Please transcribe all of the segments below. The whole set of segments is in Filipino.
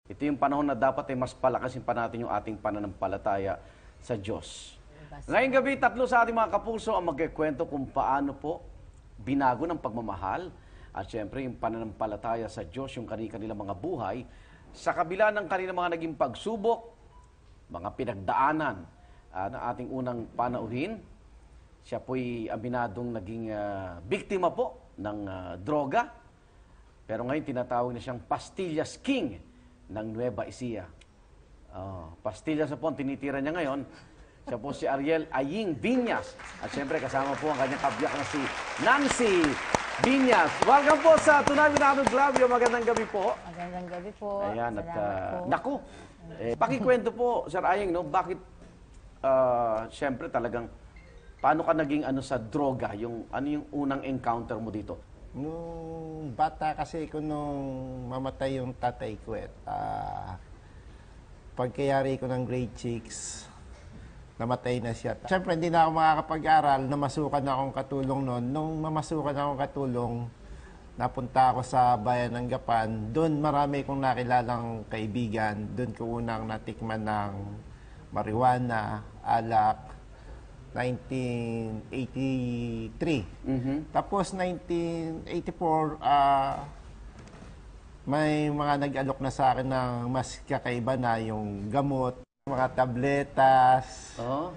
Ito yung panahon na dapat ay mas palakasin pa natin yung ating pananampalataya sa Diyos. Ngayong gabi, tatlo sa ating mga kapuso ang magkikwento kung paano po binago ng pagmamahal at syempre yung pananampalataya sa Diyos, yung kanilang mga buhay, sa kabila ng kanilang mga naging pagsubok, mga pinagdaanan ng ating unang panauhin. Siya po'y aminadong naging biktima po ng droga. Pero ngayon tinatawag na siyang Pastillas King ng Nueva Ecija. Pastillas na po ang tinitira niya ngayon. Siya po si Ariel Aying Viñas. At siyempre kasama po ang kanyang kabyak na si Nancy Viñas. Welcome po sa Tunay Minado Glavio. Magandang gabi po. Magandang gabi po. Ayan, at Salamat po. naku, pakikwento po, Sir Aying, no, bakit siyempre talagang paano ka naging sa droga? Ano yung unang encounter mo dito? Nung bata kasi ko nung mamatay yung tatay ko pagkayari ko ng grade 6, namatay na siya. Siyempre hindi na ako makakapag-aral, namasukan na akong katulong noon. Nung mamasukan akong katulong, napunta ako sa bayan ng Gapan. Doon marami kong nakilalang kaibigan. Doon ko unang natikman ng marijuana, alak, 1983. Tapos 1984, may mga nag-alok na sa akin ng mas kakaiba na yung gamot, mga tabletas. Oh.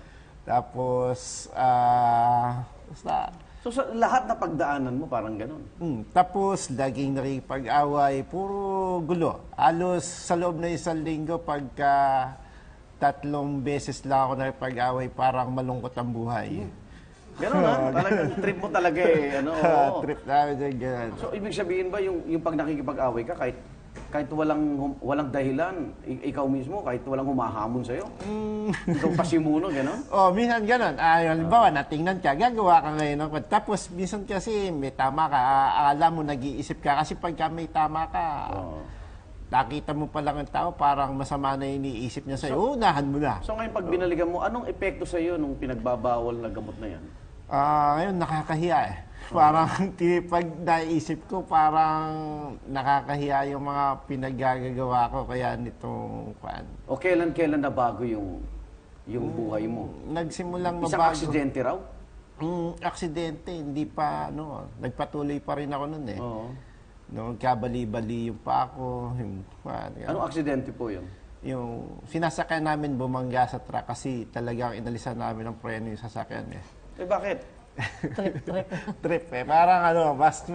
Tapos, basta, So sa lahat na pagdaanan mo, parang ganun. tapos laging nakikipag-away, puro gulo. Halos sa loob ng isang linggo, pagka 3 beses lang ako nakipag-away, parang malungkot ang buhay. Ganun ha? Talagang trip mo talaga eh. Oo. Trip namin yung ganun. So ibig sabihin ba yung pag nakikipag-away ka, kahit walang dahilan, ikaw mismo, kahit walang humahamon sa'yo? Ikaw pasimuno, gano'n? Minsan ganun. Halimbawa, natingnan ka, gagawa ka ngayon ng tapos minsan kasi may tama ka, alam mo, nag-iisip ka. Kasi pagka may tama ka, nakita mo pa lang ang tao, parang masama na iniisip niya sa'yo, unahan mo na. So ngayon pag binaligan mo, anong epekto sa'yo nung pinagbabawal na gamot na yan? Ngayon, nakakahiya eh. Parang pag naisip ko, parang nakakahiya yung mga pinaggagawa ko. Kaya nitong kwan. O kailan nabago yung buhay mo? Nagsimulang mabago. Isang aksidente raw? Aksidente, hindi pa, nagpatuloy pa rin ako nun eh. Oo. Nung kabali-bali yung pa ako, yung kwan. Anong aksidente po yun? Yung sinasakyan namin bumangga sa truck kasi talagang inalisan namin ng preno yung sasakyan eh. Bakit? Trip eh. Parang mas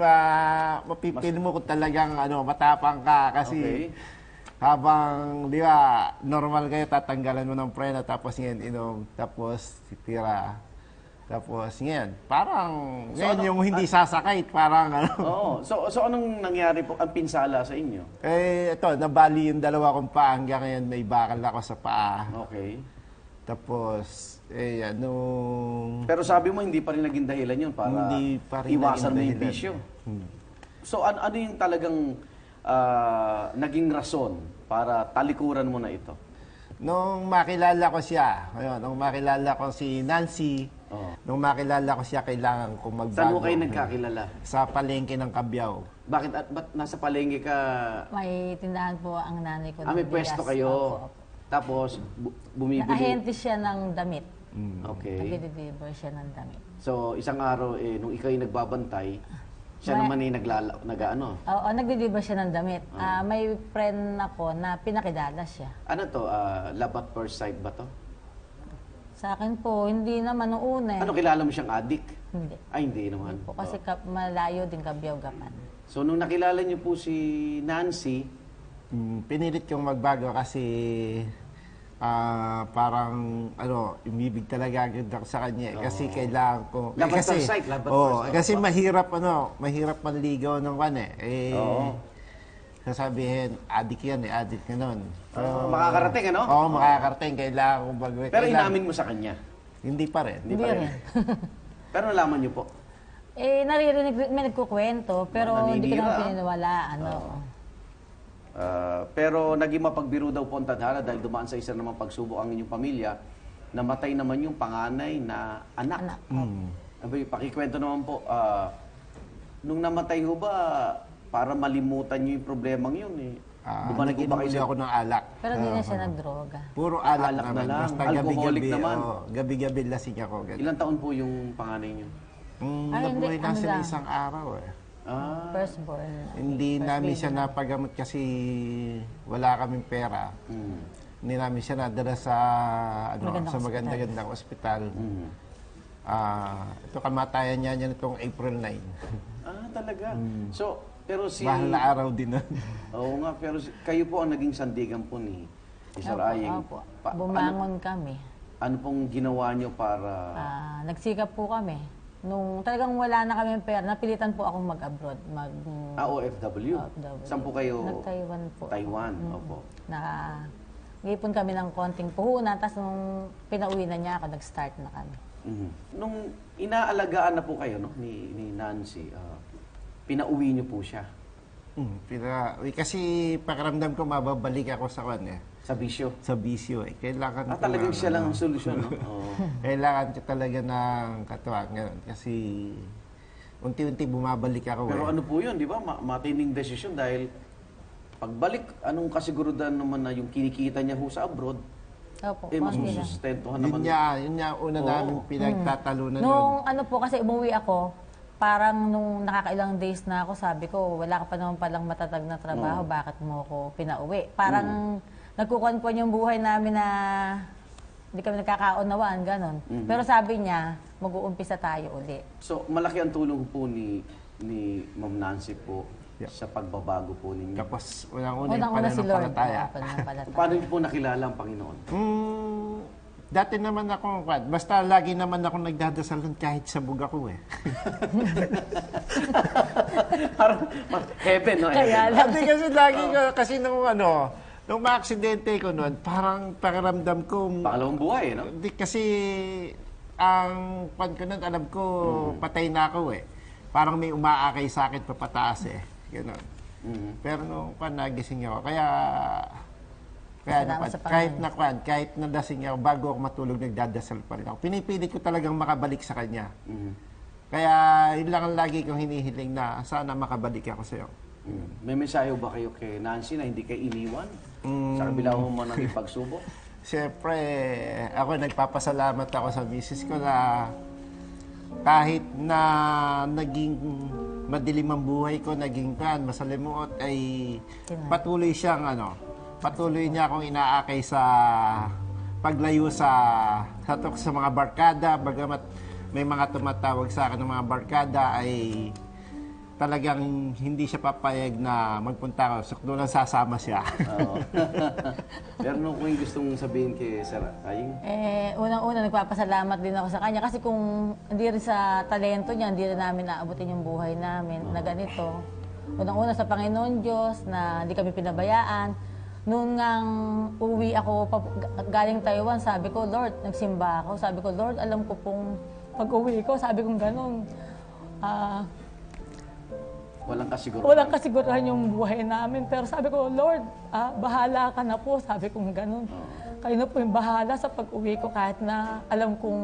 mapipil mo kung talagang matapang ka kasi habang, di ba, normal kayo, tatanggalan mo ng preno tapos ngayon inom, tapos titira. Tapos ngayon, parang ngayon yung hindi sasakay, parang Oo. So anong nangyari po, ang pinsala sa inyo? ito, nabali yung dalawa kong paa hanggang ngayon may bakal ako sa paa. Okay. Tapos, Pero sabi mo, hindi pa rin naging dahilan yun para Hindi pa rin iwasan mo naging yung dahilan. bisyo. So ano yung talagang naging rason para talikuran mo na ito? nung makilala ko siya, nung makilala ko si Nancy, nung makilala ko siya, kailangan kong magbago. Saan mo kayo nagkakilala? Sa palengke ng Cabiao. Bakit? Ba't nasa palengke ka? May tindahan po ang nanay ko. May ng pwesto bigas. kayo. Opo, opo. Tapos, bumibili. Naka-ahente siya ng damit. Okay. Nag-deliver siya ng damit. So, isang araw, nung ikaw yung nagbabantay, siya naman yung Oo, nag-deliver siya ng damit. May friend ako na pinakilala siya. Ano to? Love at first sight ba to? Sa akin po, hindi naman noong una eh. Ano, kilala mo siyang adik? Hindi. Ay, hindi naman. Po, kasi malayo din Cabiao, Gapan. So, nung nakilala niyo po si Nancy, Pinilit kong magbago kasi parang umibig talaga agad ako sa kanya. Kasi kailangan ko... Love at kasi, first sight, love at first sight. kasi mahirap manligaw ng kan eh. Sasabihin, adik yan adik ka nun. makakarating, ano? Oo, makakarating. Kailangan kong bago. Pero inamin mo sa kanya. Hindi pa rin. Hindi pa rin. Pero nalaman niyo po. Naririnig, may nagkukwento, pero hindi ko Naninira. naman pininiwalaan. Pero naging mapagbiro daw po ang tadhana dahil dumaan sa isa namang pagsubok ang inyong pamilya, namatay naman yung panganay na anak. Pakikwento naman po, nung namatay ho ba, para malimutan nyo yung problemang yun Bumalik po ba kayo Nag-inom ako ng alak. Pero hindi na siya nagdroga. Puro alak, Alak na naman. lang. Basta Alcoholic gabi-gabi. naman. Gabi-gabi lasing ako. Ganun. Ilang taon po yung panganay niyo? Ay, hindi, Nabuhay na ano sila lang. isang araw eh. Ah, Firstborn. Hindi First namin baby. siya napagamot kasi wala kaming pera. mm, Hindi namin siya nadala sa Magandang sa maganda-gandang ospital. mm. Ito kamatayan niya nitong April 9. Ah, talaga. So, pero si... Mahal na araw din nun. Oo nga, pero kayo po ang naging sandigan po ni Sir Ayeng. Opo. Pa- Bumangon kami. ano pong ginawa niyo para... Nagsikap po kami. Nung talagang wala na kami pera, napilitan po akong mag-abroad. OFW? OFW. Saan po kayo? Nag-Taiwan po. Taiwan, opo. Nag-ipon kami ng konting puhunan, tapos nung pinauwi na niya ako, nag-start na kami. Mhm. Nung inaalagaan na po kayo no, ni Nancy, pinauwi niyo po siya Kasi pakiramdam ko mababalik ako sa sa bisyo. sa bisyo eh. Kailangan ko Talagang ng, siya lang ang solusyon, no? Oo. Kailangan ko talaga ng katuwang ngayon. Kasi unti-unti bumabalik ako Pero eh. ano po yun, di ba? Matinding desisyon dahil pagbalik, anong kasigurudan naman na yung kinikita niya ho sa abroad, Opo, mas konti lang. masustentuhan Yun naman. niya una Oo. namin pinagtatalunan nun. Nung ano po, kasi umuwi ako, parang nung nakakailang days na ako, sabi ko, wala ka pa naman palang matatag na trabaho, bakit mo ako pinauwi? Parang nagkukonpon yung buhay namin na hindi kami nagkakaunawaan, ganon. Pero sabi niya, mag-uumpisa tayo uli. So, malaki ang tulong po ni Ma'am Nancy po sa pagbabago po ninyo. Tapos unang-una yung Unang-una si Lord. pananampalataya. Oo, pananampalataya. Paano niyo po nakilala ang Panginoon? Dati naman ako, basta lagi naman ako nagdadasal nun kahit sabog ako eh. Parang heaven, no? Kaya Heaven. lang. Kasi lagi ko, kasi nung ma-aksidente ko nun, parang pakiramdam ko, Pangalawang buhay, no? hindi kasi ang pan ko nun, alam ko, patay na ako eh. Parang may umaakay sa akin papataas eh. Ganon. Pero nung nagising ako, kaya Salamat sa kahit nadasing ako, bago ako matulog, nagdadasal pa rin ako. Pinipilit ko talagang makabalik sa kanya. Kaya yun lang ang lagi kong hinihiling na sana makabalik ako sa'yo. May mensahe ba kayo kay Nancy na hindi kayo iniwan? Sa kabila mo man ng ipagsubok? Siyempre, ako nagpapasalamat ako sa misis ko na kahit na naging madilim ang buhay ko, naging masalimuot, ay patuloy siyang patuloy niya akong inaakay sa paglayo sa mga barkada, bagamat may mga tumatawag sa akin ng mga barkada ay talagang hindi siya papayag na magpunta ako. So, doon lang sasama siya. Oo. Pero nung kung gustong sabihin kay Sir Ayeng? Unang-una, nagpapasalamat din ako sa kanya kasi kung hindi rin sa talento niya, hindi rin namin naabutin yung buhay namin na ganito. Unang-una sa Panginoon Diyos na hindi kami pinabayaan. Noong ngang uwi ako galing Taiwan, sabi ko, Lord, nagsimba ako. Sabi ko, Lord, alam ko pong pag-uwi ko, sabi kong ganun. Walang kasiguran. Walang kasiguran yung buhay namin. Pero sabi ko, Lord, bahala ka na po. Sabi kong ganun. Kayo na po yung bahala sa pag-uwi ko kahit na alam kong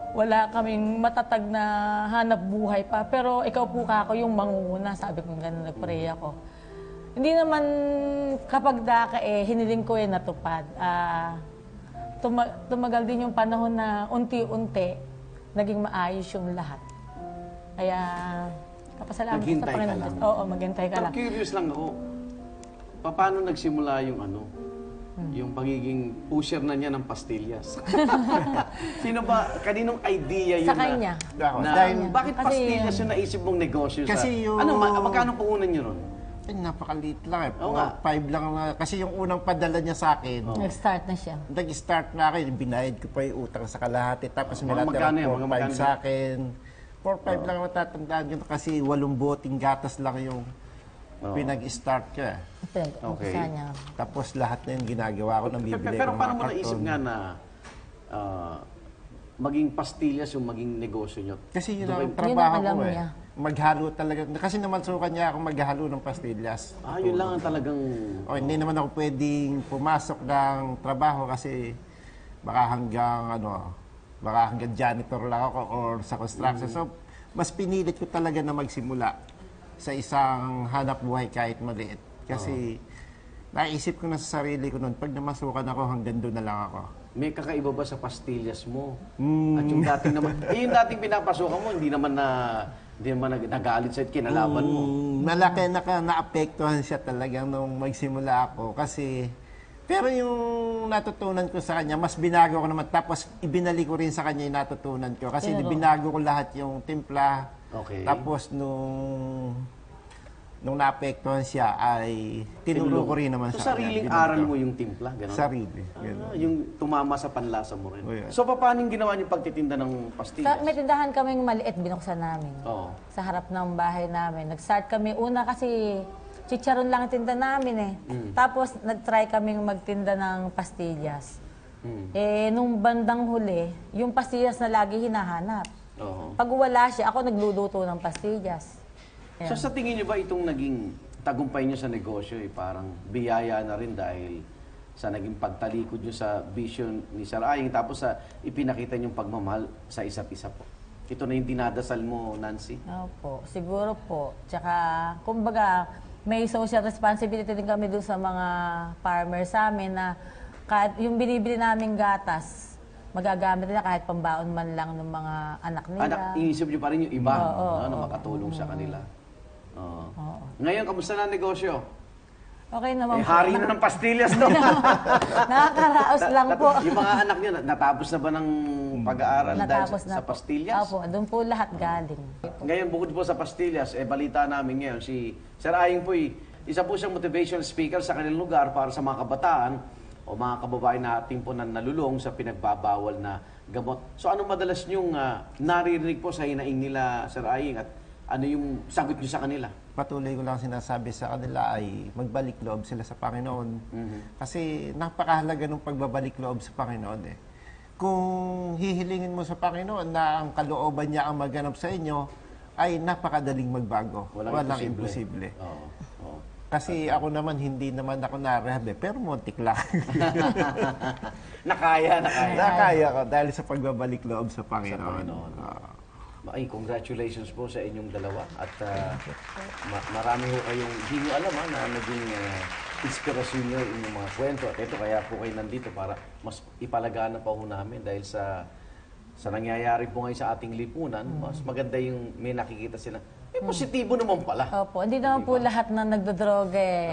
wala kaming matatag na hanap buhay pa. Pero ikaw po kako yung mangunguna. Sabi kong ganun, nag-pray ako. Hindi naman kapag daka hiniling ko natupad. Tumagal din yung panahon na unti-unti naging maayos yung lahat. Kaya kapasalamat sa Naghintay ka Panginoon lang. Diyos. Oo, maghintay ka Pero lang. curious lang ako, paano nagsimula yung yung pagiging pusher na niya ng pastillas? Sino ba, kaninong idea yun Sa kanya. Ako, na dahil- bakit Kasi- pastillas yung naisip mong negosyo Kasi yung- magkano puhunan niyo ron? Napakaliit lang eh. Oo nga. 5 lang na. Kasi yung unang padala niya sa akin, Nag-start na siya. nag-start na ako, binayad ko pa yung utang sa kalahati. Tapos may Mga natira magkano yan? Mga 4-5 magkano sa akin. 4-5 lang matatandaan ko kasi 8 boting gatas lang yung pinag-start ko eh. Pinag-umpisa niya. Tapos lahat na yung ginagawa ko nang bibili Pero ko ng paano mga mo naisip karton. nga na maging pastillas yung maging negosyo nyo? Kasi yun Doon ang kayo- trabaho Yun ang alam ko eh. niya. Maghalo talaga. Kasi naman sukan niya ako maghalo ng pastillas. Yun lang ang talagang... O, hindi naman ako pwedeng pumasok ng trabaho kasi baka hanggang janitor lang ako or sa construction. So, mas pinilit ko talaga na magsimula sa isang hanap buhay kahit maliit. Kasi naisip ko na sa sarili ko noon, pag namasukan ako, hanggang doon na lang ako. May kakaiba ba sa pastillas mo? At yung dating naman, yung dating pinapasukan mo, hindi naman nagalit sa'yo, kinalaban mo. Malaki naapektuhan siya talagang nung magsimula ako. Kasi, pero yung natutunan ko sa kanya, mas binago ko naman. Tapos, ibinalik ko rin sa kanya yung natutunan ko. Kasi binago ko lahat yung timpla. Okay. Tapos, nung naapektuhan siya, ay tinuro ko rin naman So, sa kanya. sariling aral mo yung timpla, gano'n? Sarili. Ganun. Yung tumama sa panlasa mo rin. Oh, yeah. So, paano yung ginawa niyo pagtitinda ng pastillas? May tindahan kaming maliit, binuksan namin. Oo. Sa harap ng bahay namin. Nag-start kami, una kasi chicharon lang ang tinda namin Tapos nag-try kaming magtinda ng pastillas. Nung bandang huli, yung pastillas na lagi hinahanap. Oo. Pag wala siya, ako nagluluto ng pastillas. So, sa tingin niyo ba itong naging tagumpay niyo sa negosyo, parang biyaya na rin dahil sa naging pagtalikod niyo sa vision ni Sir Aying, tapos sa ipinakita niyong pagmamahal sa isa't isa po? Ito na yung dinadasal mo, Nancy? Opo, siguro po. Tsaka, kumbaga, may social responsibility din kami dun sa mga farmers sa amin na kahit yung binibili naming gatas, magagamit nila kahit pambaon man lang ng mga anak nila. Anak, inisip niyo pa rin yung iba na oo. makatulong sa kanila. Oo. Ngayon, kamusta na ang negosyo? Okay naman po. Hari na ng pastillas, no? Nakakaraos lang po. Yung mga anak niyo, natapos na ba ng pag-aaral Natapos dahil na sa po. pastillas? Opo, doon po lahat galing. Ngayon, bukod po sa pastillas, balita namin ngayon, si Sir Aying po, isa po siyang motivational speaker sa kanilang lugar para sa mga kabataan o mga kababayan natin po na nalulong sa pinagbabawal na gamot. So, anong madalas niyong naririnig po sa hinaing nila, Sir Aying, at ano yung sagot niyo sa kanila? Patuloy ko lang sinasabi sa kanila ay magbalik loob sila sa Panginoon. Kasi napakahalaga ng pagbabalik loob sa Panginoon Kung hihilingin mo sa Panginoon na ang kalooban niya ang maganap sa inyo, ay napakadaling magbago. Walang imposible. Oo. Kasi ako naman, hindi naman ako na-rehab pero muntik lang. Nakaya. Nakaya ko dahil sa pagbabalik loob sa Panginoon. Ay, congratulations po sa inyong dalawa. At marami ho kayong hindi nyo alam na naging inspirasyon nyo inyong mga kwento. At ito, kaya po kayo nandito para mas ipalaganap pa ho namin dahil sa nangyayari po ngayon sa ating lipunan, mas maganda yung may nakikita sila. Positibo naman pala. Opo, hindi naman po lahat na nagdodroge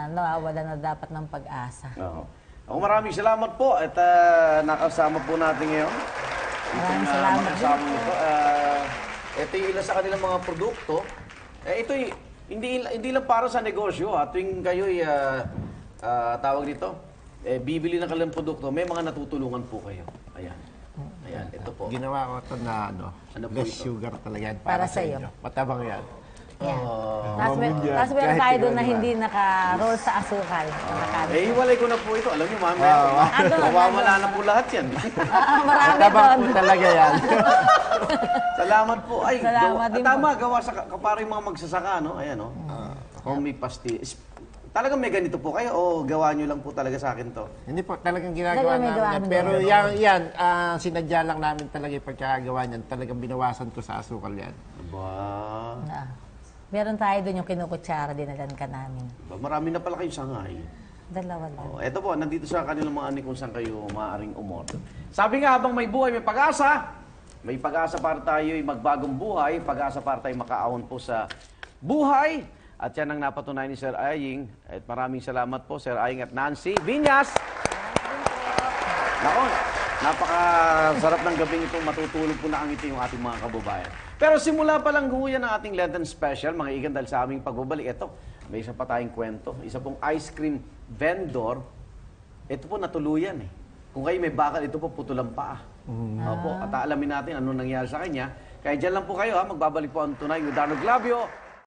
nawawala na dapat ng pag-asa. Oo. Ako maraming salamat po at nakasama po natin ngayon. Maraming salamat din po. Ito yung ilan sa kanilang mga produkto. Ito hindi lang para sa negosyo. Tuwing kayo'y tawag dito, bibili ng kanilang produkto, may mga natutulungan po kayo. Ayan. Ayan, ito po. Ginawa ko ito na Ano po less ito? sugar talaga yan Para sa sa'yo. inyo. Matabang yan. Yan. Oh. Tapos meron Kahit tayo doon na ikaw, hindi naka-roll sa asukal. Hiwalay ko na po ito. Alam niyo, mami, Ano? mawawala na po lahat yan. Marami Matabang doon. po talaga yan. Salamat po. Ay, Salamat din po. tama, gawa sa kapara yung mga magsasaka, no? Ayan, no? Kung may pasti. Talagang may ganito po kayo o gawa nyo lang po talaga sa akin to? Hindi po, talagang ginagawa Talagang may namin gawa yan. namin Pero yan. yan, sinadya lang namin talaga yung pagkakagawa niyan. Talagang binawasan ko sa asukal yan. Aba, Meron tayo doon yung kinukutsara, dinalan ka namin. marami na pala kayong sangay. Dalawa lang. Eto po, nandito sa kanilang mga ani kung saan kayo maaaring umorder. Sabi nga, habang may buhay, may pag-asa. May pag-asa para tayo'y magbagong buhay. Pag-asa para tayo makaahon po sa buhay. At yan ang napatunayan ni Sir Aying. At maraming salamat po, Sir Aying at Nancy Viñas. Nako, napakasarap ng gabing ito. Matutulog po na ang ito yung ating mga kababayan. Pero simula pa lang huyan ang ating Lenten Special, mga igan, dahil sa aming pagbabalik. Ito, may isa pa tayong kwento. Isa pong ice cream vendor. Ito po natuluyan Kung kayo may bakal, ito po putulang paa. Opo, at alamin natin ano nangyari sa kanya. Kaya dyan lang po kayo, magbabalik po ang Tunay with Darno Glavio.